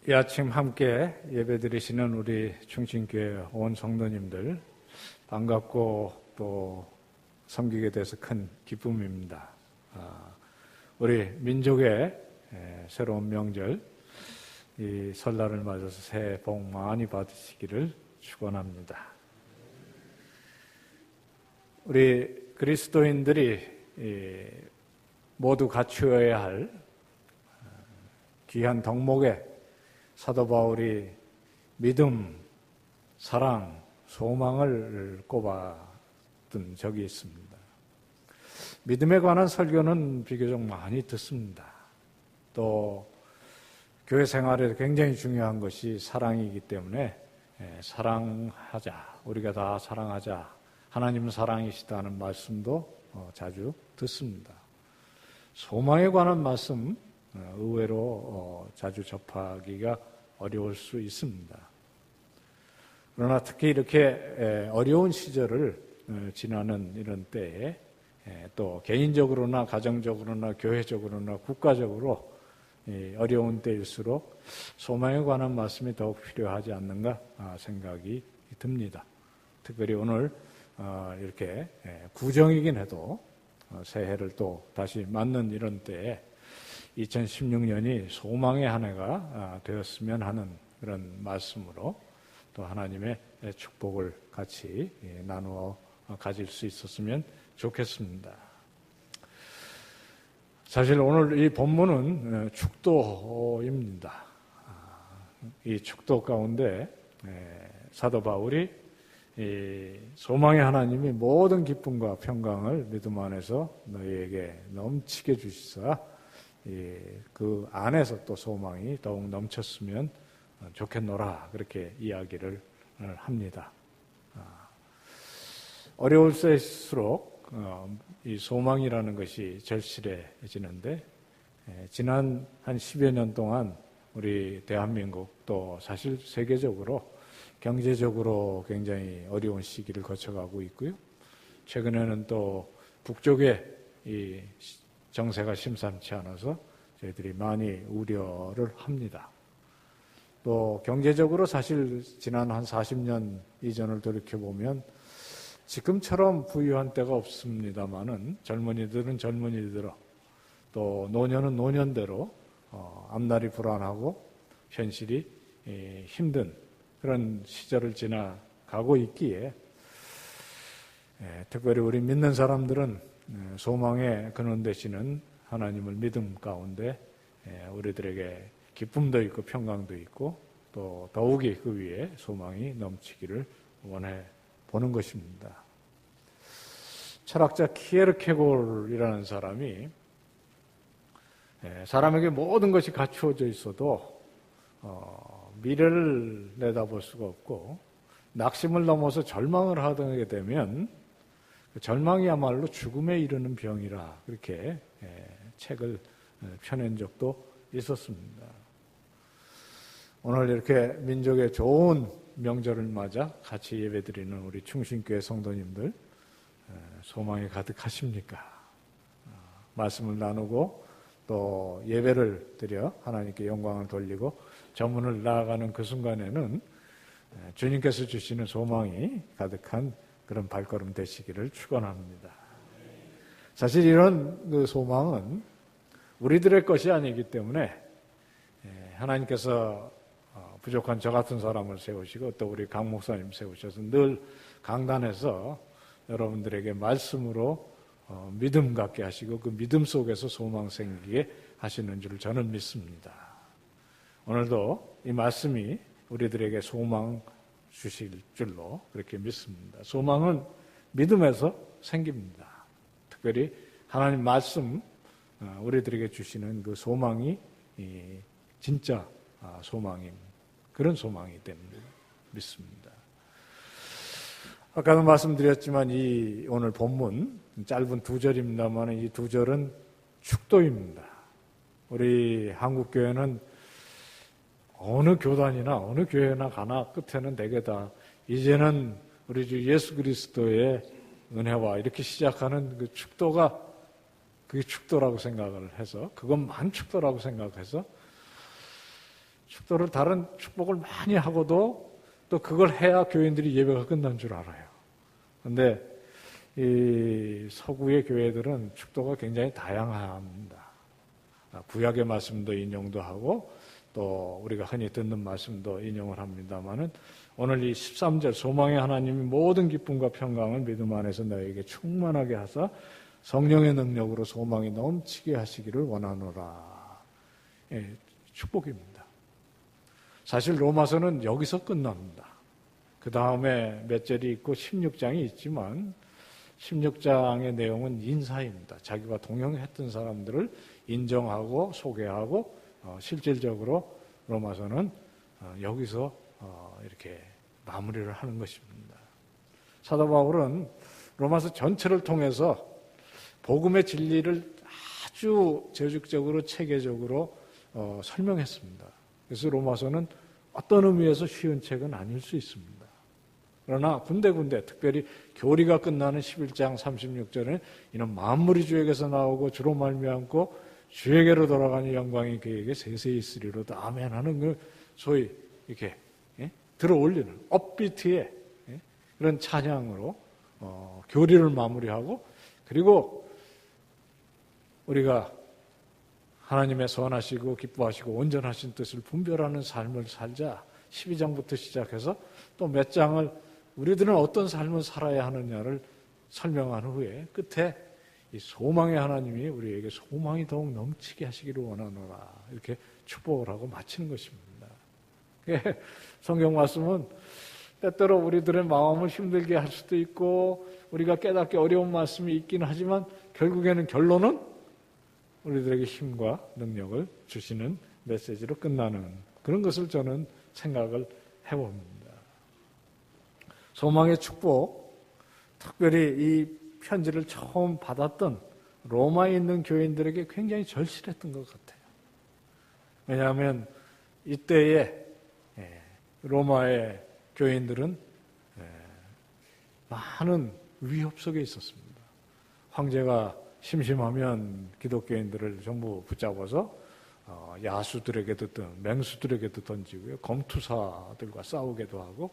이 아침 함께 예배드리시는 우리 충신교회 온 성도님들 반갑고 또 섬기게 돼서 큰 기쁨입니다. 우리 민족의 새로운 명절 이 설날을 맞아서 새해 복 많이 받으시기를 축원합니다. 우리 그리스도인들이 모두 갖추어야 할 귀한 덕목에 사도 바울이 믿음, 사랑, 소망을 꼽았던 적이 있습니다. 믿음에 관한 설교는 비교적 많이 듣습니다. 또 교회 생활에 굉장히 중요한 것이 사랑이기 때문에 사랑하자, 우리가 다 사랑하자, 하나님은 사랑이시다는 말씀도 자주 듣습니다. 소망에 관한 말씀 의외로 자주 접하기가 어려울 수 있습니다. 그러나 특히 이렇게 어려운 시절을 지나는 이런 때에 또 개인적으로나 가정적으로나 교회적으로나 국가적으로 어려운 때일수록 소망에 관한 말씀이 더욱 필요하지 않는가 생각이 듭니다. 특별히 오늘 이렇게 구정이긴 해도 새해를 또 다시 맞는 이런 때에 2016년이 소망의 한 해가 되었으면 하는 그런 말씀으로 또 하나님의 축복을 같이 나누어 가질 수 있었으면 좋겠습니다. 사실 오늘 이 본문은 축도입니다. 이 축도 가운데 사도 바울이 소망의 하나님이 모든 기쁨과 평강을 믿음 안에서 너희에게 넘치게 주시사 그 안에서 또 소망이 더욱 넘쳤으면 좋겠노라 그렇게 이야기를 합니다. 어려울 때일수록 이 소망이라는 것이 절실해지는데 지난 한 10여 년 동안 우리 대한민국 또 사실 세계적으로 경제적으로 굉장히 어려운 시기를 거쳐가고 있고요. 최근에는 또 북쪽에 이 정세가 심상치 않아서 저희들이 많이 우려를 합니다. 또 경제적으로 사실 지난 한 40년 이전을 돌이켜보면 지금처럼 부유한 때가 없습니다만은 젊은이들은 젊은이대로 또 노년은 노년대로 앞날이 불안하고 현실이 힘든 그런 시절을 지나가고 있기에 특별히 우리 믿는 사람들은 소망의 근원 되시는 하나님을 믿음 가운데 우리들에게 기쁨도 있고 평강도 있고 또 더욱이 그 위에 소망이 넘치기를 원해 보는 것입니다. 철학자 키에르케고르라는 사람이 사람에게 모든 것이 갖추어져 있어도 미래를 내다볼 수가 없고 낙심을 넘어서 절망을 하게 되면 절망이야말로 죽음에 이르는 병이라 그렇게 책을 펴낸 적도 있었습니다. 오늘 이렇게 민족의 좋은 명절을 맞아 같이 예배드리는 우리 충신교회 성도님들 소망이 가득하십니까? 말씀을 나누고 또 예배를 드려 하나님께 영광을 돌리고 저문을 나아가는 그 순간에는 주님께서 주시는 소망이 가득한 그런 발걸음 되시기를 축원합니다. 사실 이런 그 소망은 우리들의 것이 아니기 때문에 하나님께서 부족한 저 같은 사람을 세우시고 또 우리 강 목사님 세우셔서 늘 강단에서 여러분들에게 말씀으로 믿음 갖게 하시고 그 믿음 속에서 소망 생기게 하시는 줄 저는 믿습니다. 오늘도 이 말씀이 우리들에게 소망 주실 줄로 그렇게 믿습니다. 소망은 믿음에서 생깁니다. 특별히 하나님 말씀 우리들에게 주시는 그 소망이 진짜 소망인 그런 소망이기 때문에 믿습니다. 아까도 말씀드렸지만 이 오늘 본문 짧은 2절입니다만 이 2절은 축도입니다. 우리 한국교회는 어느 교단이나 어느 교회나 가나 끝에는 대개 다 이제는 우리 주 예수 그리스도의 은혜와 이렇게 시작하는 그 축도가 그게 축도라고 생각을 해서 그것만 축도라고 생각해서 축도를 다른 축복을 많이 하고도 또 그걸 해야 교인들이 예배가 끝난 줄 알아요. 그런데 이 서구의 교회들은 축도가 굉장히 다양합니다. 구약의 말씀도 인용도 하고 또 우리가 흔히 듣는 말씀도 인용을 합니다마는 오늘 이 13절 소망의 하나님이 모든 기쁨과 평강을 믿음 안에서 너에게 충만하게 하사 성령의 능력으로 소망이 넘치게 하시기를 원하노라. 예, 축복입니다. 사실 로마서는 여기서 끝납니다. 그 다음에 몇 절이 있고 16장이 있지만 16장의 내용은 인사입니다. 자기와 동행했던 사람들을 인정하고 소개하고 실질적으로 로마서는 여기서 이렇게 마무리를 하는 것입니다. 사도 바울은 로마서 전체를 통해서 복음의 진리를 아주 조직적으로 체계적으로 설명했습니다. 그래서 로마서는 어떤 의미에서 쉬운 책은 아닐 수 있습니다. 그러나 군데군데 특별히 교리가 끝나는 11장 36절에 이는 만물이 주에게서 나오고 주로 말미암고 주에게로 돌아가는 영광이 그에게 세세히 있으리로다. 아멘 하는 그 소위 이렇게 들어올리는 업비트의 그런 찬양으로 교리를 마무리하고 그리고 우리가 하나님의 선하시고 기뻐하시고 온전하신 뜻을 분별하는 삶을 살자 12장부터 시작해서 또 몇 장을 우리들은 어떤 삶을 살아야 하느냐를 설명한 후에 끝에 이 소망의 하나님이 우리에게 소망이 더욱 넘치게 하시기를 원하노라 이렇게 축복을 하고 마치는 것입니다. 성경 말씀은 때때로 우리들의 마음을 힘들게 할 수도 있고 우리가 깨닫기 어려운 말씀이 있긴 하지만 결국에는 결론은 우리들에게 힘과 능력을 주시는 메시지로 끝나는 그런 것을 저는 생각을 해봅니다. 소망의 축복, 특별히 이 편지를 처음 받았던 로마에 있는 교인들에게 굉장히 절실했던 것 같아요. 왜냐하면 이때에 로마의 교인들은 많은 위협 속에 있었습니다. 황제가 심심하면 기독교인들을 전부 붙잡아서 야수들에게도 맹수들에게도 던지고요. 검투사들과 싸우게도 하고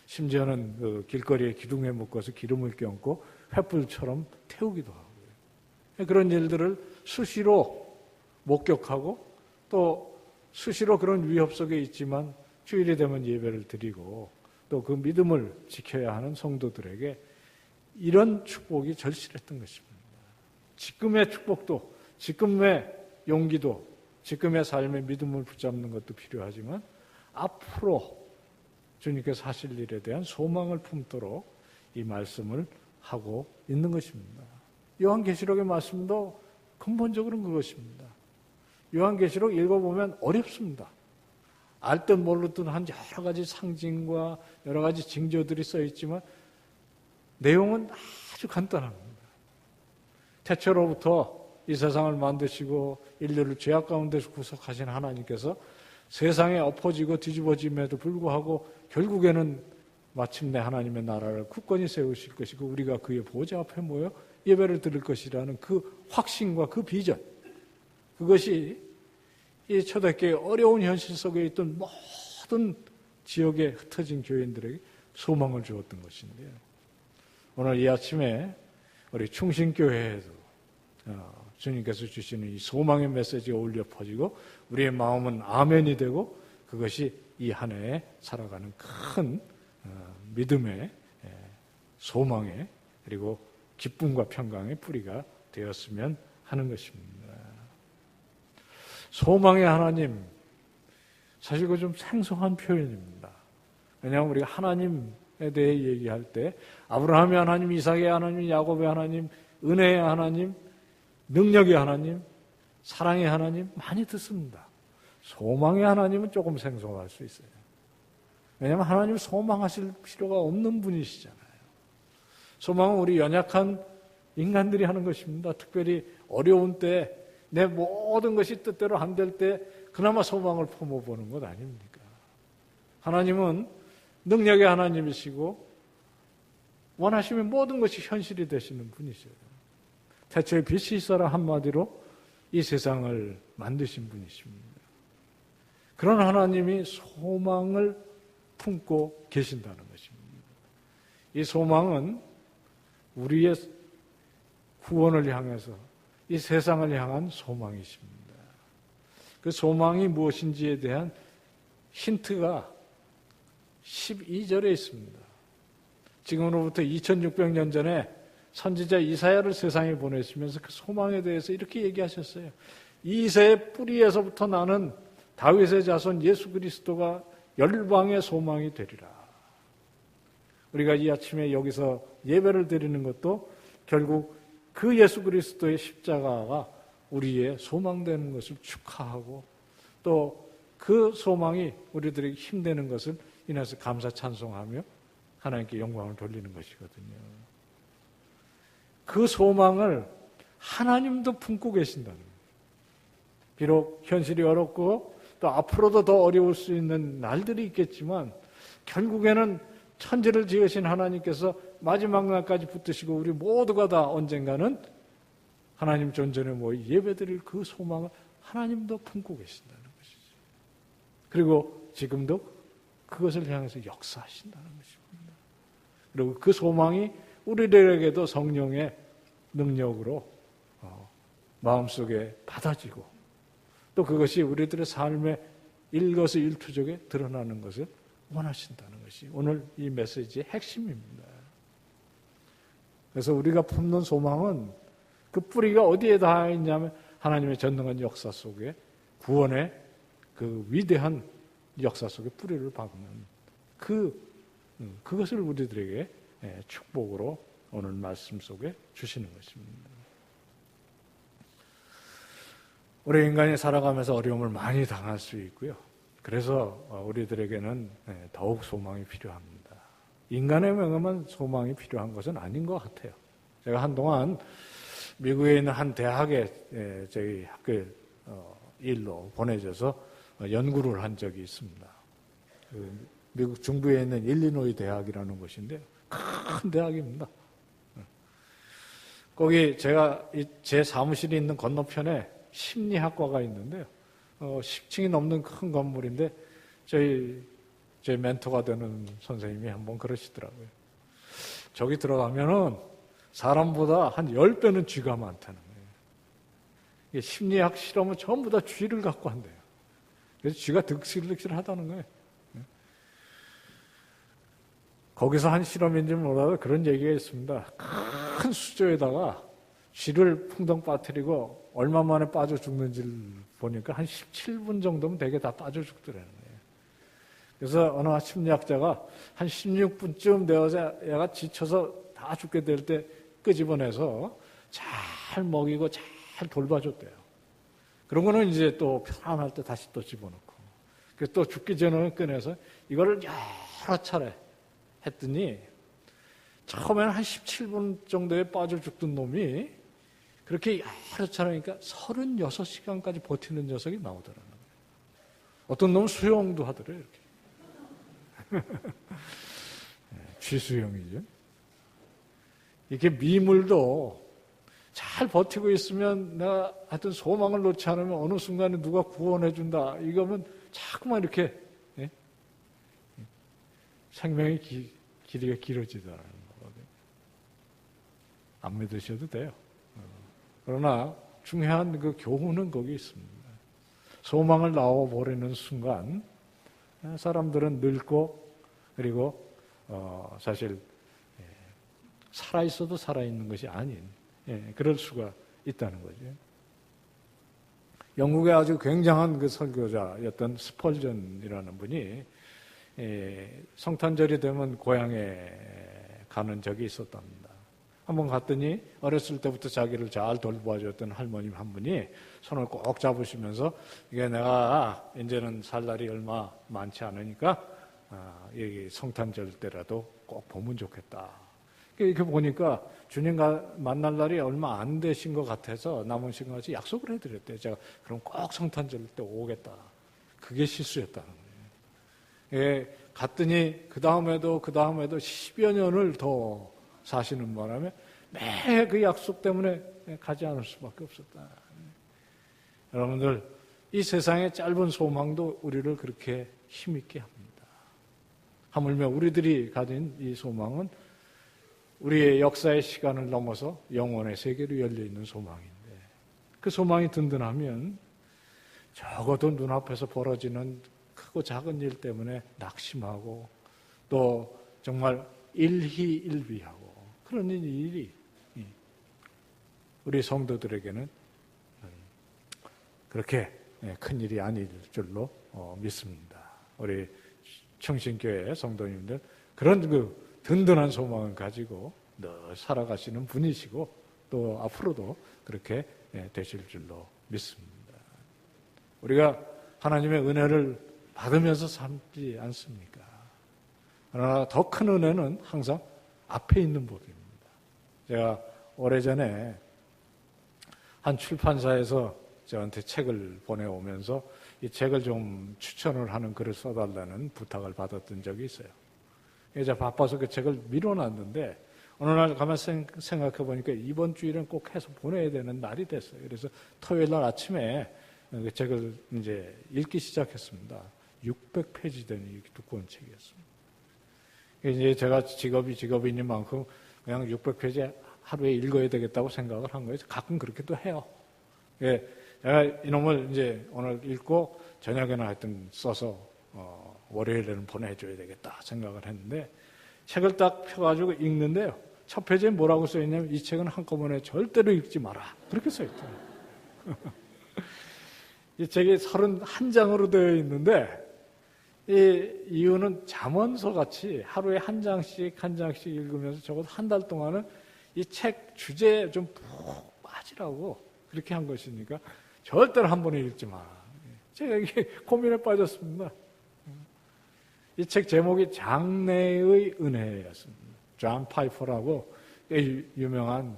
심지어는 그 길거리에 기둥에 묶어서 기름을 껴얹고 횃불처럼 태우기도 하고요. 그런 일들을 수시로 목격하고 또 수시로 그런 위협 속에 있지만 주일이 되면 예배를 드리고 또 그 믿음을 지켜야 하는 성도들에게 이런 축복이 절실했던 것입니다. 지금의 축복도 지금의 용기도 지금의 삶의 믿음을 붙잡는 것도 필요하지만 앞으로 주님께서 하실 일에 대한 소망을 품도록 이 말씀을 하고 있는 것입니다. 요한계시록의 말씀도 근본적으로는 그것입니다. 요한계시록 읽어보면 어렵습니다. 알듯 모르듯 한 여러 가지 상징과 여러 가지 징조들이 써있지만 내용은 아주 간단합니다. 태초로부터 이 세상을 만드시고 인류를 죄악 가운데서 구속하신 하나님께서 세상에 엎어지고 뒤집어짐에도 불구하고 결국에는 마침내 하나님의 나라를 굳건히 세우실 것이고 우리가 그의 보좌 앞에 모여 예배를 드릴 것이라는 그 확신과 그 비전, 그것이 이 초대교회의 어려운 현실 속에 있던 모든 지역에 흩어진 교인들에게 소망을 주었던 것인데요. 오늘 이 아침에 우리 충신교회에도 주님께서 주시는 이 소망의 메시지가 울려 퍼지고 우리의 마음은 아멘이 되고 그것이 이 한 해에 살아가는 큰 믿음의 소망의 그리고 기쁨과 평강의 뿌리가 되었으면 하는 것입니다. 소망의 하나님, 사실 그 좀 생소한 표현입니다. 왜냐하면 우리가 하나님에 대해 얘기할 때 아브라함의 하나님, 이삭의 하나님, 야곱의 하나님, 은혜의 하나님, 능력의 하나님, 사랑의 하나님 많이 듣습니다. 소망의 하나님은 조금 생소할 수 있어요. 왜냐하면 하나님 소망하실 필요가 없는 분이시잖아요. 소망은 우리 연약한 인간들이 하는 것입니다. 특별히 어려운 때 내 모든 것이 뜻대로 안 될 때 그나마 소망을 품어보는 것 아닙니까? 하나님은 능력의 하나님이시고 원하시면 모든 것이 현실이 되시는 분이셔요. 태초에 빛이 있어라 한마디로 이 세상을 만드신 분이십니다. 그런 하나님이 소망을 품고 계신다는 것입니다. 이 소망은 우리의 구원을 향해서 이 세상을 향한 소망이십니다. 그 소망이 무엇인지에 대한 힌트가 12절에 있습니다. 지금으로부터 2600년 전에 선지자 이사야를 세상에 보내시면서 그 소망에 대해서 이렇게 얘기하셨어요. 이새의 뿌리에서부터 나는 다윗의 자손 예수 그리스도가 열방의 소망이 되리라. 우리가 이 아침에 여기서 예배를 드리는 것도 결국 그 예수 그리스도의 십자가가 우리의 소망되는 것을 축하하고 또 그 소망이 우리들에게 힘되는 것을 인해서 감사 찬송하며 하나님께 영광을 돌리는 것이거든요. 그 소망을 하나님도 품고 계신다는 거예요. 비록 현실이 어렵고 또 앞으로도 더 어려울 수 있는 날들이 있겠지만 결국에는 천지를 지으신 하나님께서 마지막 날까지 붙드시고 우리 모두가 다 언젠가는 하나님 존전에 모여 예배드릴 그 소망을 하나님도 품고 계신다는 것이죠. 그리고 지금도 그것을 향해서 역사하신다는 것입니다. 그리고 그 소망이 우리들에게도 성령의 능력으로 마음속에 받아지고 또 그것이 우리들의 삶의 일거수일투족에 드러나는 것을 원하신다는 것이 오늘 이 메시지의 핵심입니다. 그래서 우리가 품는 소망은 그 뿌리가 어디에 닿아 있냐면 하나님의 전능한 역사 속에 구원의 그 위대한 역사 속에 뿌리를 박는 그것을 우리들에게 축복으로 오늘 말씀 속에 주시는 것입니다. 우리 인간이 살아가면서 어려움을 많이 당할 수 있고요. 그래서 우리들에게는 더욱 소망이 필요합니다. 인간의 명예만 소망이 필요한 것은 아닌 것 같아요. 제가 한동안 미국에 있는 한 대학에 저희 학교 일로 보내져서 연구를 한 적이 있습니다. 미국 중부에 있는 일리노이 대학이라는 곳인데 큰 대학입니다. 거기 제가 제 사무실이 있는 건너편에 심리학과가 있는데요. 10층이 넘는 큰 건물인데 제 멘토가 되는 선생님이 한번 그러시더라고요. 저기 들어가면은 사람보다 한 10배는 쥐가 많다는 거예요. 심리학 실험은 전부 다 쥐를 갖고 한대요. 그래서 쥐가 득실득실 하다는 거예요. 거기서 한 실험인지 몰라도 그런 얘기가 있습니다. 큰 수조에다가 쥐를 풍덩 빠뜨리고 얼마 만에 빠져 죽는지를 보니까 한 17분 정도면 되게 다 빠져 죽더라는 거예요. 그래서 어느 심리학자가 한 16분쯤 되어서 얘가 지쳐서 다 죽게 될 때 끄집어내서 잘 먹이고 잘 돌봐줬대요. 그런 거는 이제 또 편안할 때 다시 또 집어넣고. 그래서 또 죽기 전에 꺼내서 이거를 여러 차례 했더니 처음에는 한 17분 정도에 빠져 죽던 놈이 그렇게 여러 차례니까 36시간까지 버티는 녀석이 나오더라는 거예요. 어떤 놈은 수영도 하더래요, 이렇게. 쥐수영이죠. 이렇게 미물도 잘 버티고 있으면 내가 하여튼 소망을 놓지 않으면 어느 순간에 누가 구원해준다. 이거면 자꾸만 이렇게 생명의 길이가 길어지더라는 거거든요. 안 믿으셔도 돼요. 그러나 중요한 그 교훈은 거기 있습니다. 소망을 낳아버리는 순간 사람들은 늙고 그리고 사실 살아있어도 살아있는 것이 아닌 그럴 수가 있다는 거죠. 영국의 아주 굉장한 그 설교자였던 스펄전이라는 분이 성탄절이 되면 고향에 가는 적이 있었답니다. 한번 갔더니 어렸을 때부터 자기를 잘 돌봐줬던 할머님 한 분이 손을 꼭 잡으시면서 이게 내가 이제는 살 날이 얼마 많지 않으니까 여기 성탄절 때라도 꼭 보면 좋겠다. 이렇게 보니까 주님과 만날 날이 얼마 안 되신 것 같아서 남은 시간 같이 약속을 해드렸대요. 제가 그럼 꼭 성탄절 때 오겠다. 그게 실수였다는 거예요. 예, 갔더니 그 다음에도 10여 년을 더 사시는 바람에 매 그 약속 때문에 가지 않을 수밖에 없었다. 여러분들 이 세상의 짧은 소망도 우리를 그렇게 힘있게 합니다. 하물며 우리들이 가진 이 소망은 우리의 역사의 시간을 넘어서 영원의 세계로 열려있는 소망인데, 그 소망이 든든하면 적어도 눈앞에서 벌어지는 크고 작은 일 때문에 낙심하고 또 정말 일희일비하고 그런 일이 우리 성도들에게는 그렇게 큰 일이 아닐 줄로 믿습니다. 우리 청신교회 성도님들 그런 그 든든한 소망을 가지고 늘 살아가시는 분이시고 또 앞으로도 그렇게 되실 줄로 믿습니다. 우리가 하나님의 은혜를 받으면서 살지 않습니까? 그러나 더 큰 은혜는 항상 앞에 있는 법입니다. 제가 오래전에 한 출판사에서 저한테 책을 보내오면서 이 책을 좀 추천을 하는 글을 써달라는 부탁을 받았던 적이 있어요. 제가 바빠서 그 책을 미뤄놨는데 어느 날 가만 생각해 보니까 이번 주일은 꼭 해서 보내야 되는 날이 됐어요. 그래서 토요일 날 아침에 그 책을 이제 읽기 시작했습니다. 600페이지 되는 두꺼운 책이었습니다. 이제 제가 직업인만큼 그냥 600페이지 하루에 읽어야 되겠다고 생각을 한 거예요. 가끔 그렇게도 해요. 예, 제가 이놈을 이제 오늘 읽고 저녁에는 하여튼 써서 월요일에는 보내줘야 되겠다 생각을 했는데 책을 딱 펴가지고 읽는데요. 첫 페이지에 뭐라고 써있냐면 이 책은 한꺼번에 절대로 읽지 마라. 그렇게 써있잖아요. 이 책이 31장으로 되어 있는데 이 이유는 잠언서 같이 하루에 한 장씩 읽으면서 적어도 한 달 동안은 이 책 주제에 좀 푹 빠지라고 그렇게 한 것이니까 절대로 한 번에 읽지 마. 제가 이게 고민에 빠졌습니다. 이 책 제목이 장래의 은혜였습니다. 존 파이퍼라고 유명한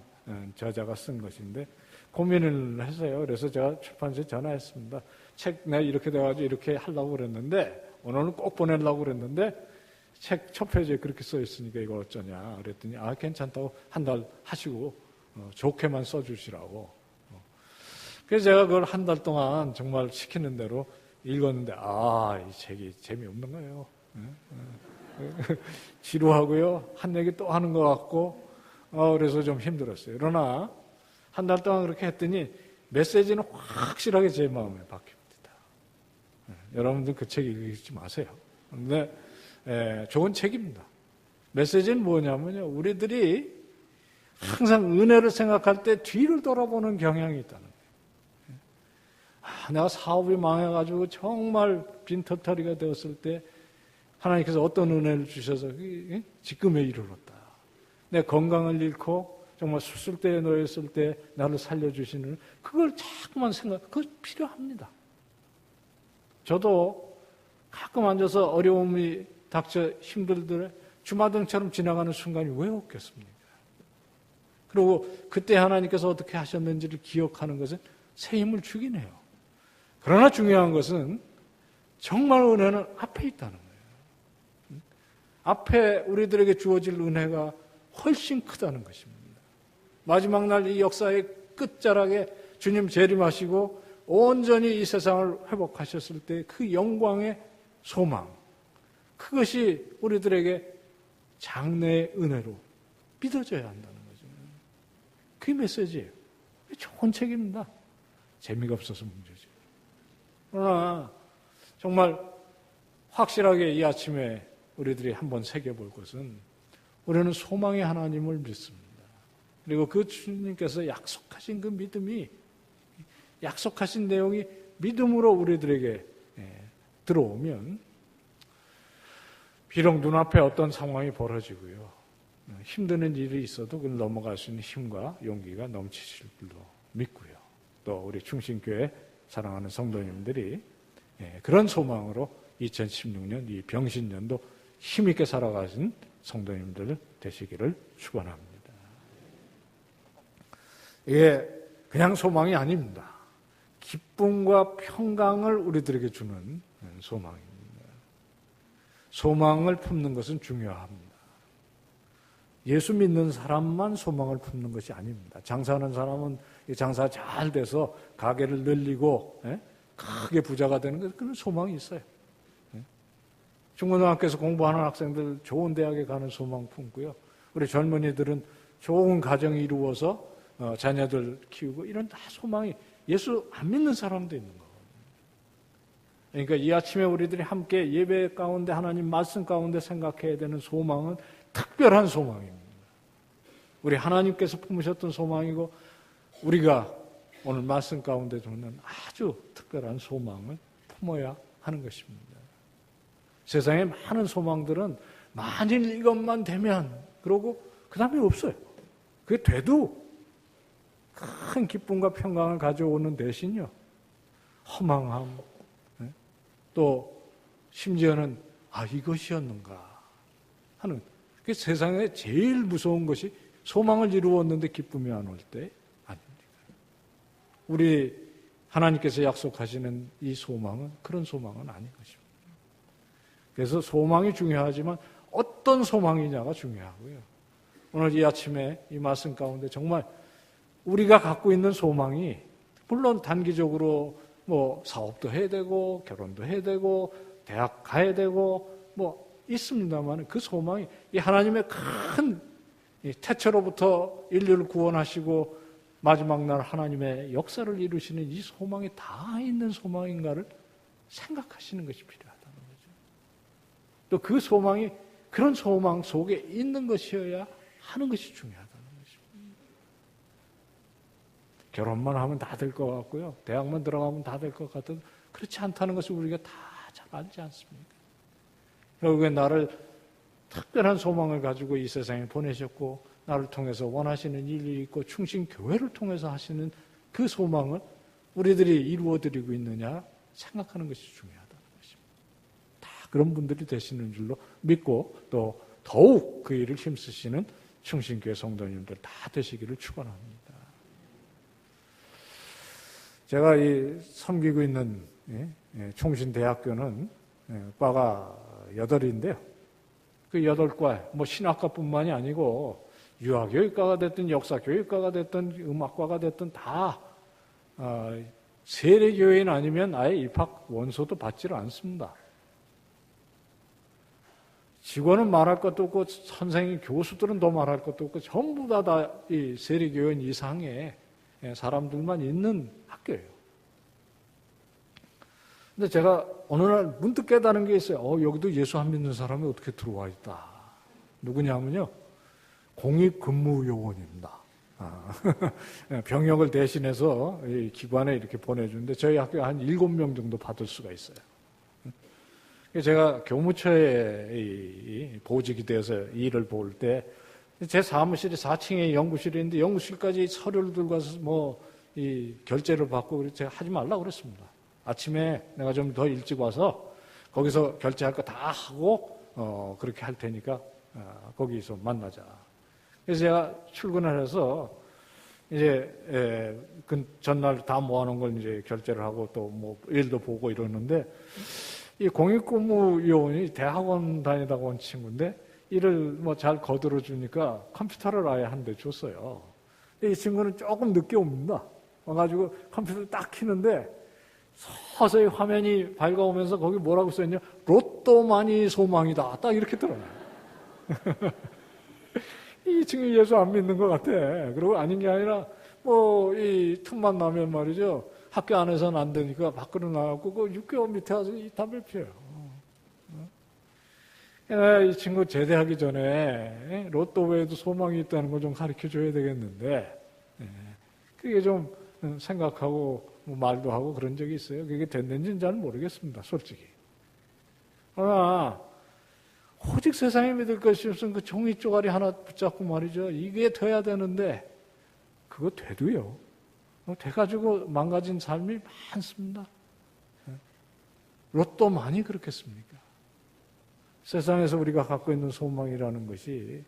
저자가 쓴 것인데 고민을 했어요. 그래서 제가 출판사에 전화했습니다. 책 내가 이렇게 돼가지고 이렇게 하려고 그랬는데 오늘은 꼭 보내려고 그랬는데 책 첫 페이지에 그렇게 써 있으니까 이거 어쩌냐 그랬더니 괜찮다고 한 달 하시고 좋게만 써주시라고. 그래서 제가 그걸 한 달 동안 정말 시키는 대로 읽었는데 이 책이 재미없는 거예요. 지루하고요. 한 얘기 또 하는 것 같고 그래서 좀 힘들었어요. 그러나 한 달 동안 그렇게 했더니 메시지는 확실하게 제 마음에 박힙니다. 여러분들 그 책 읽지 마세요. 그런데 좋은 책입니다. 메시지는 뭐냐면요. 우리들이 항상 은혜를 생각할 때 뒤를 돌아보는 경향이 있다는 거예요. 내가 사업이 망해가지고 정말 빈털터리가 되었을 때 하나님께서 어떤 은혜를 주셔서 지금에 이르렀다. 내 건강을 잃고 정말 수술대에 놓였을 때 나를 살려주시는 그걸 자꾸만 그거 필요합니다. 저도 가끔 앉아서 어려움이 닥쳐 힘들더래 주마등처럼 지나가는 순간이 왜 없겠습니까? 그리고 그때 하나님께서 어떻게 하셨는지를 기억하는 것은 새 힘을 주긴 해요. 그러나 중요한 것은 정말 은혜는 앞에 있다는 거예요. 앞에 우리들에게 주어질 은혜가 훨씬 크다는 것입니다. 마지막 날 이 역사의 끝자락에 주님 재림하시고 온전히 이 세상을 회복하셨을 때 그 영광의 소망, 그것이 우리들에게 장래의 은혜로 믿어져야 한다는 거죠. 그게 메시지예요. 좋은 책입니다. 재미가 없어서 문제죠. 그러나 정말 확실하게 이 아침에 우리들이 한번 새겨볼 것은 우리는 소망의 하나님을 믿습니다. 그리고 그 주님께서 약속하신 그 믿음이 약속하신 내용이 믿음으로 우리들에게 들어오면 비록 눈앞에 어떤 상황이 벌어지고요. 힘드는 일이 있어도 그걸 넘어갈 수 있는 힘과 용기가 넘치실 줄로 믿고요. 또 우리 충신교회 사랑하는 성도님들이 그런 소망으로 2016년 이 병신년도 힘있게 살아가신 성도님들 되시기를 축원합니다. 이게 그냥 소망이 아닙니다. 기쁨과 평강을 우리들에게 주는 소망입니다. 소망을 품는 것은 중요합니다. 예수 믿는 사람만 소망을 품는 것이 아닙니다. 장사하는 사람은 장사 잘 돼서 가게를 늘리고 크게 부자가 되는 그런 소망이 있어요. 중고등학교에서 공부하는 학생들 좋은 대학에 가는 소망 품고요. 우리 젊은이들은 좋은 가정이 이루어서 자녀들 키우고 이런 다 소망이 예수 안 믿는 사람도 있는 거거든요. 그러니까 이 아침에 우리들이 함께 예배 가운데 하나님 말씀 가운데 생각해야 되는 소망은 특별한 소망입니다. 우리 하나님께서 품으셨던 소망이고 우리가 오늘 말씀 가운데 두는 아주 특별한 소망을 품어야 하는 것입니다. 세상에 많은 소망들은 만일 이것만 되면 그러고 그 다음에 없어요. 그게 돼도 큰 기쁨과 평강을 가져오는 대신요 허망함 또 심지어는 이것이었는가 하는 그게 세상에 제일 무서운 것이 소망을 이루었는데 기쁨이 안 올 때 아닙니까? 우리 하나님께서 약속하시는 이 소망은 그런 소망은 아닌 것입니다. 그래서 소망이 중요하지만 어떤 소망이냐가 중요하고요. 오늘 이 아침에 이 말씀 가운데 정말 우리가 갖고 있는 소망이 물론 단기적으로 뭐 사업도 해야 되고 결혼도 해야 되고 대학 가야 되고 뭐 있습니다만 그 소망이 이 하나님의 큰 태초로부터 인류를 구원하시고 마지막 날 하나님의 역사를 이루시는 이 소망이 다 있는 소망인가를 생각하시는 것이 필요하다는 거죠. 또 그 소망이 그런 소망 속에 있는 것이어야 하는 것이 중요하다는 것입니다. 결혼만 하면 다 될 것 같고요. 대학만 들어가면 다 될 것 같은 그렇지 않다는 것을 우리가 다 잘 알지 않습니까? 결국에 나를 특별한 소망을 가지고 이 세상에 보내셨고 나를 통해서 원하시는 일이 있고 충신교회를 통해서 하시는 그 소망을 우리들이 이루어드리고 있느냐 생각하는 것이 중요하다는 것입니다. 다 그런 분들이 되시는 줄로 믿고 또 더욱 그 일을 힘쓰시는 충신교회 성도님들 다 되시기를 축원합니다. 제가 이 섬기고 있는 충신대학교는 과가 8인데요. 그 8과, 뭐 신학과뿐만이 아니고 유아교육과가 됐든 역사교육과가 됐든 음악과가 됐든 다 세례교인 아니면 아예 입학 원서도 받지를 않습니다. 직원은 말할 것도 없고 선생님, 교수들은 더 말할 것도 없고 전부 다 이 세례교인 이상의 사람들만 있는 학교예요. 근데 제가 어느 날 문득 깨달은 게 있어요. 여기도 예수 안 믿는 사람이 어떻게 들어와 있다. 누구냐면요. 공익근무요원입니다. 병역을 대신해서 이 기관에 이렇게 보내주는데 저희 학교에 한 7명 정도 받을 수가 있어요. 제가 교무처에 보직이 돼서 일을 볼 때 제 사무실이 4층에 연구실이 있는데 연구실까지 서류를 들고 가서 이 결제를 받고 그래서 제가 하지 말라고 그랬습니다. 아침에 내가 좀 더 일찍 와서 거기서 결제할 거 다 하고 그렇게 할 테니까 거기서 만나자. 그래서 제가 출근을 해서 이제 그 전날 다 모아놓은 걸 이제 결제를 하고 또 뭐 일도 보고 이러는데 이 공익근무요원이 대학원 다니다가 온 친구인데 일을 뭐 잘 거들어 주니까 컴퓨터를 아예 한 대 줬어요. 근데 이 친구는 조금 늦게 옵니다. 와가지고 컴퓨터를 딱 켜는데 서서히 화면이 밝아오면서 거기 뭐라고 써있냐? 로또만이 소망이다. 딱 이렇게 들어요. 이 친구 예수 안 믿는 것 같아. 그리고 아닌 게 아니라 뭐 이 틈만 나면 말이죠. 학교 안에서는 안 되니까 밖으로 나가고 그 6개월 밑에 와서 이 담배 피워요. 이 친구 제대하기 전에 로또 외에도 소망이 있다는 걸 좀 가르쳐 줘야 되겠는데 그게 좀 생각하고 뭐 말도 하고 그런 적이 있어요. 그게 됐는지는 잘 모르겠습니다. 솔직히. 그러나 오직 세상에 믿을 것이 없으면 그 종이 쪼가리 하나 붙잡고 말이죠. 이게 돼야 되는데 그거 돼도요. 돼가지고 망가진 삶이 많습니다. 로또만이 그렇겠습니까? 세상에서 우리가 갖고 있는 소망이라는 것이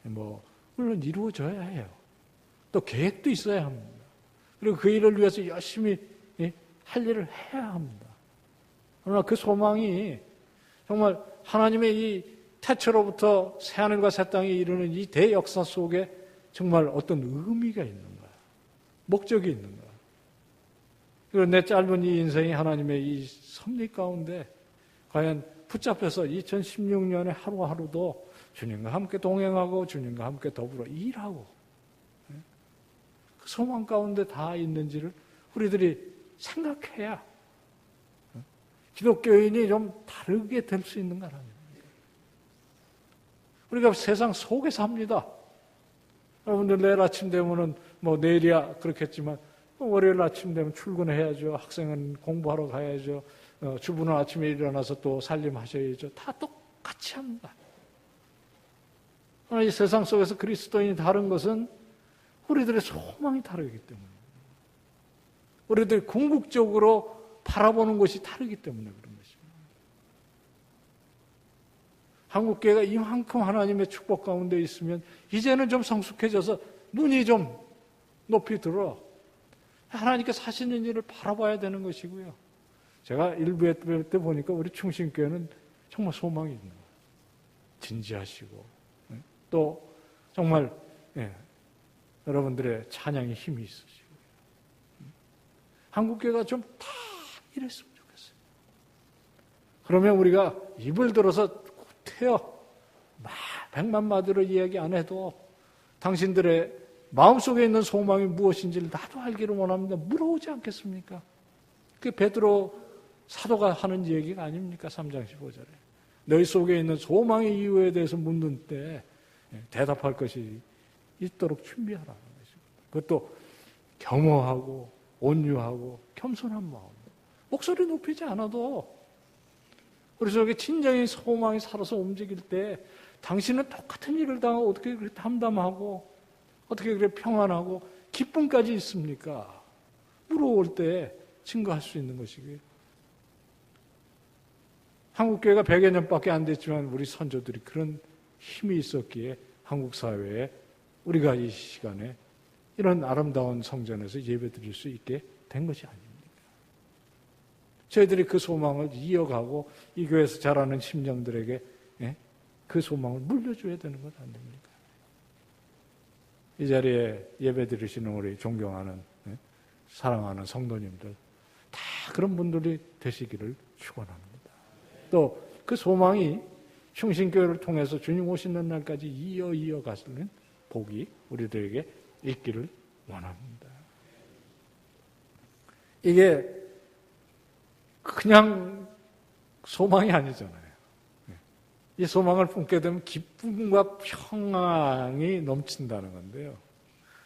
뭐 물론 이루어져야 해요. 또 계획도 있어야 합니다. 그리고 그 일을 위해서 열심히 할 일을 해야 합니다. 그러나 그 소망이 정말 하나님의 이 태초로부터 새하늘과 새 땅에 이르는 이 대역사 속에 정말 어떤 의미가 있는 거야. 목적이 있는 거야. 그리고 내 짧은 이 인생이 하나님의 이 섭리 가운데 과연 붙잡혀서 2016년에 하루하루도 주님과 함께 동행하고 주님과 함께 더불어 일하고 그 소망 가운데 다 있는지를 우리들이 생각해야 기독교인이 좀 다르게 될 수 있는 거 아닙니까? 우리가 세상 속에 삽니다. 여러분들 내일 아침 되면은 뭐 내일이야 그렇겠지만 월요일 아침 되면 출근해야죠. 학생은 공부하러 가야죠. 주부는 아침에 일어나서 또 살림하셔야죠. 다 똑같이 합니다. 그러나 이 세상 속에서 그리스도인이 다른 것은 우리들의 소망이 다르기 때문에 우리들이 궁극적으로 바라보는 것이 다르기 때문에 그런 것입니다. 한국교회가 이만큼 하나님의 축복 가운데 있으면 이제는 좀 성숙해져서 눈이 좀 높이 들어 하나님께서 하시는 일을 바라봐야 되는 것이고요. 제가 일부에 때 보니까 우리 충신교회는 정말 소망이 있는 거예요. 진지하시고 또 정말 여러분들의 찬양에 힘이 있으시고 한국교회가 좀 다 이랬으면 좋겠어요. 그러면 우리가 입을 들어서 구태여 백만마디로 이야기 안 해도 당신들의 마음속에 있는 소망이 무엇인지를 나도 알기를 원합니다. 물어오지 않겠습니까? 그게 베드로 사도가 하는 얘기가 아닙니까? 3장 15절에. 너희 속에 있는 소망의 이유에 대해서 묻는 때 대답할 것이 있도록 준비하라는 것입니다. 그것도 겸허하고 온유하고 겸손한 마음. 목소리 높이지 않아도 우리 속에 진정의 소망이 살아서 움직일 때 당신은 똑같은 일을 당하고 어떻게 그렇게 담담하고 어떻게 그렇게 평안하고 기쁨까지 있습니까? 물어올 때 증거할 수 있는 것이고요. 한국교회가 100여 년밖에 안 됐지만 우리 선조들이 그런 힘이 있었기에 한국 사회에 우리가 이 시간에 이런 아름다운 성전에서 예배드릴 수 있게 된 것이 아닙니까? 저희들이 그 소망을 이어가고 이 교회에서 자라는 심령들에게 그 소망을 물려줘야 되는 것 아닙니까? 이 자리에 예배드리시는 우리 존경하는 사랑하는 성도님들 다 그런 분들이 되시기를 축원합니다. 또 그 소망이 충신교회를 통해서 주님 오시는 날까지 이어가시는 복이 우리들에게 있기를 원합니다. 이게 그냥 소망이 아니잖아요. 이 소망을 품게 되면 기쁨과 평안이 넘친다는 건데요.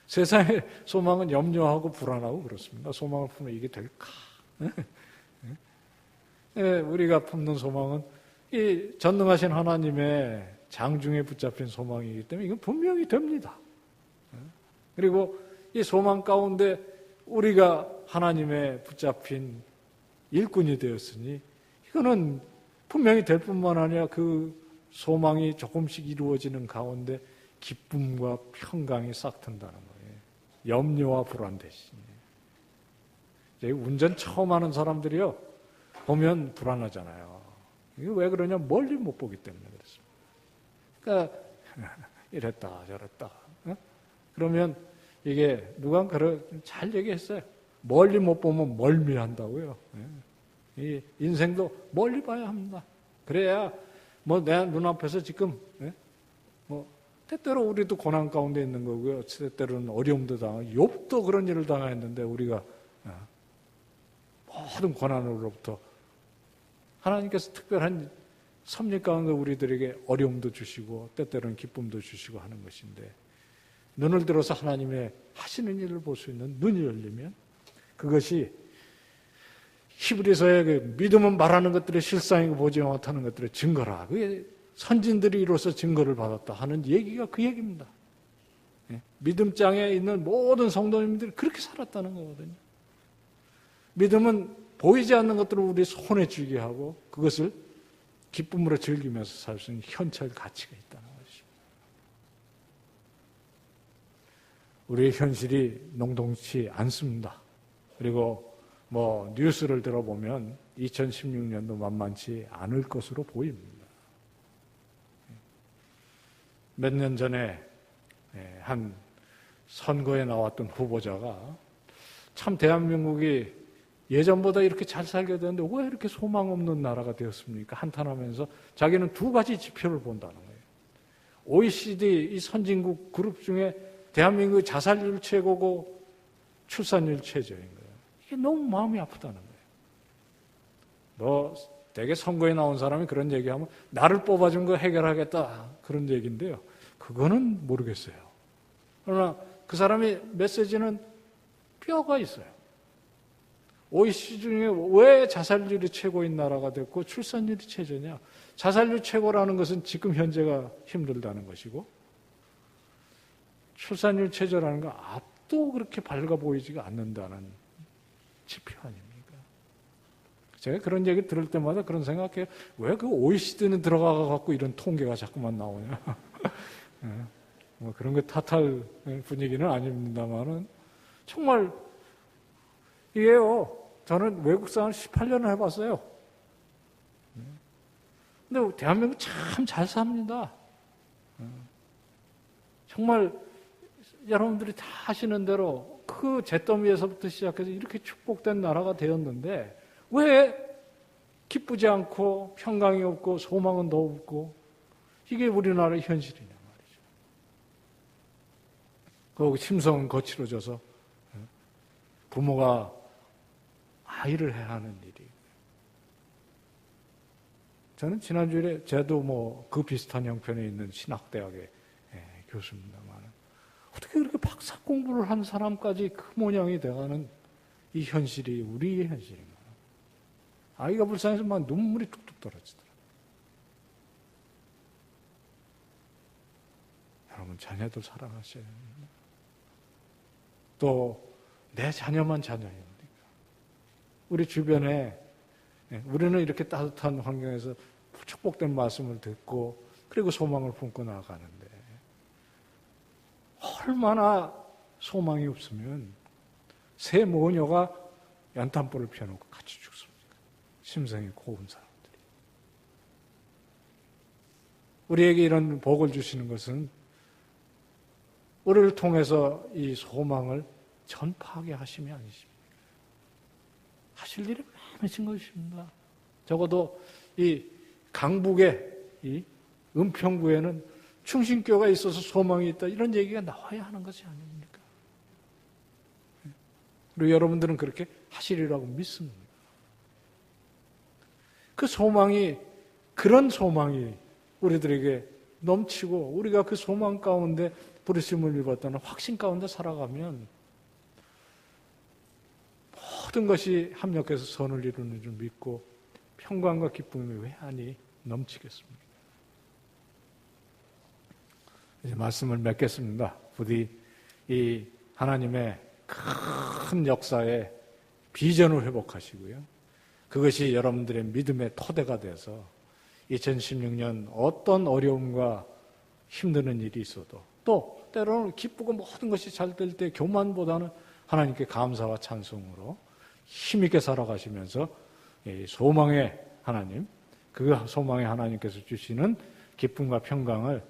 세상의 소망은 염려하고 불안하고 그렇습니다. 소망을 품으면 이게 될까? 우리가 품는 소망은 이 전능하신 하나님의 장중에 붙잡힌 소망이기 때문에 이건 분명히 됩니다. 그리고 이 소망 가운데 우리가 하나님의 붙잡힌 일꾼이 되었으니 이거는 분명히 될 뿐만 아니라 그 소망이 조금씩 이루어지는 가운데 기쁨과 평강이 싹튼다는 거예요. 염려와 불안 대신에. 운전 처음 하는 사람들이요. 보면 불안하잖아요. 이게 왜 그러냐? 멀리 못 보기 때문에 그렇습니다. 그러니까 이랬다 저랬다. 그러면 이게 누가 잘 얘기했어요. 멀리 못 보면 멀미한다고요. 이 인생도 멀리 봐야 합니다. 그래야 뭐 내 눈앞에서 지금 뭐 때때로 우리도 고난 가운데 있는 거고요. 때때로는 어려움도 당하고 욥도 그런 일을 당했는데 우리가 모든 고난으로부터 하나님께서 특별한 섭리 가운데 우리들에게 어려움도 주시고 때때로는 기쁨도 주시고 하는 것인데 눈을 들어서 하나님의 하시는 일을 볼 수 있는 눈이 열리면 그것이 히브리서의 그 믿음은 말하는 것들의 실상이고 보지 못하는 것들의 증거라. 그게 선진들이 이로써 증거를 받았다 하는 얘기가 그 얘기입니다. 믿음장에 있는 모든 성도님들이 그렇게 살았다는 거거든요. 믿음은 보이지 않는 것들을 우리 손에 쥐게 하고 그것을 기쁨으로 즐기면서 살 수 있는 현찰 가치가 있다는 것입니다. 우리의 현실이 농동치 않습니다. 그리고 뭐 뉴스를 들어보면 2016년도 만만치 않을 것으로 보입니다. 몇 년 전에 한 선거에 나왔던 후보자가 참 대한민국이 예전보다 이렇게 잘 살게 되는데 왜 이렇게 소망 없는 나라가 되었습니까? 한탄하면서 자기는 두 가지 지표를 본다는 거예요. OECD 이 선진국 그룹 중에 대한민국의 자살률 최고고 출산율 최저인 거예요. 이게 너무 마음이 아프다는 거예요. 대개 선거에 나온 사람이 그런 얘기하면 나를 뽑아준 거 해결하겠다 그런 얘기인데요. 그거는 모르겠어요. 그러나 그 사람의 메시지는 뼈가 있어요. OECD 중에 왜 자살률이 최고인 나라가 됐고 출산율이 최저냐? 자살률 최고라는 것은 지금 현재가 힘들다는 것이고 출산율 최저라는 건 앞도 그렇게 밝아 보이지가 않는다는 지표 아닙니까? 제가 그런 얘기 들을 때마다 그런 생각해요. 왜 그 OECD는 들어가 갖고 이런 통계가 자꾸만 나오냐? 뭐 그런 거 탓할 분위기는 아닙니다만은 정말 이게요. 저는 외국 생활 18년을 해봤어요. 근데 대한민국 참 잘 삽니다. 정말 여러분들이 다 아시는 대로 그 잿더미에서부터 시작해서 이렇게 축복된 나라가 되었는데 왜 기쁘지 않고 평강이 없고 소망은 더 없고 이게 우리나라의 현실이냐 말이죠. 그리고 심성은 거칠어져서 부모가 아이를 해야 하는 일이. 저는 지난주에 저도 뭐 그 비슷한 형편에 있는 신학대학의 교수입니다만 어떻게 그렇게 박사 공부를 한 사람까지 그 모양이 돼가는 이 현실이 우리의 현실인가? 아이가 불쌍해서 막 눈물이 뚝뚝 떨어지더라고요. 여러분 자녀들 사랑하셔야 합니다. 또 내 자녀만 자녀입니까? 우리 주변에 우리는 이렇게 따뜻한 환경에서 축복된 말씀을 듣고 그리고 소망을 품고 나아가는데 얼마나 소망이 없으면 새 모녀가 연탄불을 피워놓고 같이 죽습니까? 심성이 고운 사람들이. 우리에게 이런 복을 주시는 것은 우리를 통해서 이 소망을 전파하게 하심이 아니십니까? 하실 일이 많으신 것입니다. 적어도 이 강북의 이 은평구에는 충신교가 있어서 소망이 있다 이런 얘기가 나와야 하는 것이 아닙니까? 그리고 여러분들은 그렇게 하시리라고 믿습니다. 그 소망이 그런 소망이 우리들에게 넘치고 우리가 그 소망 가운데 부르심을 입었다는 확신 가운데 살아가면 모든 것이 합력해서 선을 이루는 줄 믿고 평강과 기쁨이 왜 아니 넘치겠습니까? 이제 말씀을 맺겠습니다. 부디 이 하나님의 큰 역사의 비전을 회복하시고요. 그것이 여러분들의 믿음의 토대가 돼서 2016년 어떤 어려움과 힘드는 일이 있어도 또 때로는 기쁘고 모든 것이 잘 될 때 교만보다는 하나님께 감사와 찬송으로 힘있게 살아가시면서 소망의 하나님, 그 소망의 하나님께서 주시는 기쁨과 평강을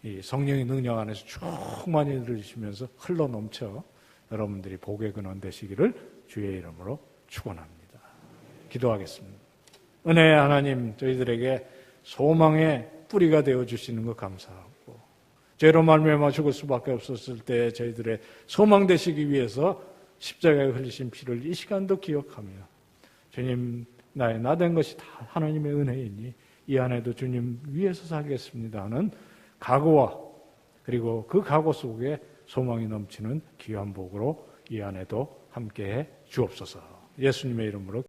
이 성령의 능력 안에서 충만히 누리시면서 흘러넘쳐 여러분들이 복의 근원 되시기를 주의 이름으로 축원합니다. 기도하겠습니다. 은혜의 하나님, 저희들에게 소망의 뿌리가 되어주시는 것 감사하고 죄로 말미암아 죽을 수밖에 없었을 때 저희들의 소망 되시기 위해서 십자가에 흘리신 피를 이 시간도 기억하며 주님 나의 나된 것이 다 하나님의 은혜이니 이 안에도 주님 위에서 살겠습니다 하는 각오와 그리고 그 각오 속에 소망이 넘치는 귀한 복으로 이 안에도 함께해 주옵소서. 예수님의 이름으로